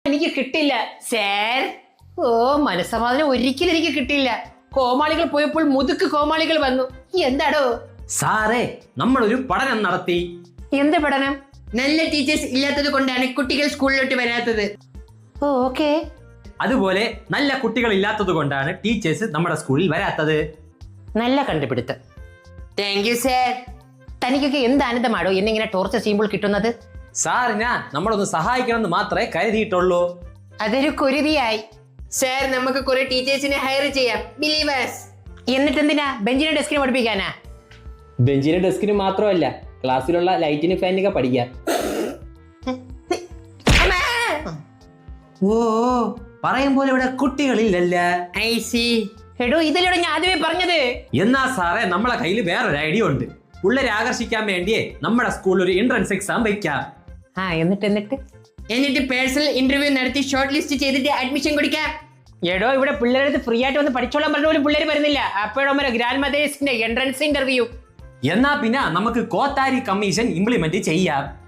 എനിക്ക് കിട്ടില്ല സാർ. ഓ, മനസ്സമാധാനം ഒരിക്കലും എനിക്ക് കിട്ടില്ല. കോമാളികൾ പോയപ്പോൾ മുതുക്ക് കോമാളികൾ വന്നു. എന്താടോ സാറേ, നമ്മളൊരു പഠനം നടത്തി. എന്ത് പഠനം? നല്ല ടീച്ചേഴ്സ് ഇല്ലാത്തത് കൊണ്ടാണ് കുട്ടികൾ സ്കൂളിലോട്ട് വരാത്തത്. ഓ, ഓക്കെ. അതുപോലെ നല്ല കുട്ടികൾ ഇല്ലാത്തത് കൊണ്ടാണ് ടീച്ചേഴ്സ് നമ്മുടെ സ്കൂളിൽ വരാത്തത്. നല്ല കണ്ടുപിടുത്തം. Thank you sir. തനിക്കൊക്കെ എന്ത് ആനന്ദമാണോ എന്നെ ഇങ്ങനെ ടോർച്ചർ ചെയ്യുമ്പോൾ കിട്ടുന്നത്? സാറിനാ നമ്മളൊന്ന് സഹായിക്കണമെന്ന് മാത്രമേ കരുതിയിട്ടുള്ളൂ. അതൊരു കുരുതിയായി. സാർ, നമുക്ക് കുറെ ടീച്ചേഴ്സിനെ ഹയർ ചെയ്യാം. ബിലീവേഴ്സ്. എന്നിട്ട് എന്തിനാ ബെഞ്ചിനെ ഡെസ്കിനെ പഠിപ്പിക്കാനാ? ബെഞ്ചിന് ഡെസ്കിന് മാത്രമല്ല, ക്ലാസ്സിലുള്ള ലൈറ്റിന് ഫാനിനൊക്കെ പഠിക്കാം. ഓ, പറയും പോലെ ഇവിടെ കുട്ടികളില്ലല്ല. I C. എടോ, ഇതിലൂടെ ഞാൻ ആദ്യമേ പറഞ്ഞത്. എന്നാ സാറേ, നമ്മളെ കയ്യിൽ വേറൊരു ഐഡിയ ഉണ്ട്. പിള്ളേരെ ആകർഷിക്കാൻ വേണ്ടിയേ നമ്മുടെ സ്കൂളിൽ ഒരു എൻട്രൻസ് എക്സാം വയ്ക്കാം. എന്നിട്ട് പേഴ്സണൽ ഇന്റർവ്യൂ നടത്തി ഷോർട്ട് ലിസ്റ്റ് ചെയ്തിട്ട് അഡ്മിഷൻ കൊടുക്കാം. എടോ, ഇവിടെ പിള്ളേരുടെ അടുത്ത് ഫ്രീ ആയിട്ട് വന്ന് പഠിച്ചോളാൻ പറഞ്ഞ പോലും പിള്ളേർ വരുന്നില്ല. അപ്പോഴും ഗ്രാൻഡ് മദേഴ്സിന്റെ എൻട്രൻസ് ഇന്റർവ്യൂ. എന്നാ പിന്നെ നമുക്ക് കോത്താരി കമ്മീഷൻ ഇംപ്ലിമെന്റ് ചെയ്യാം.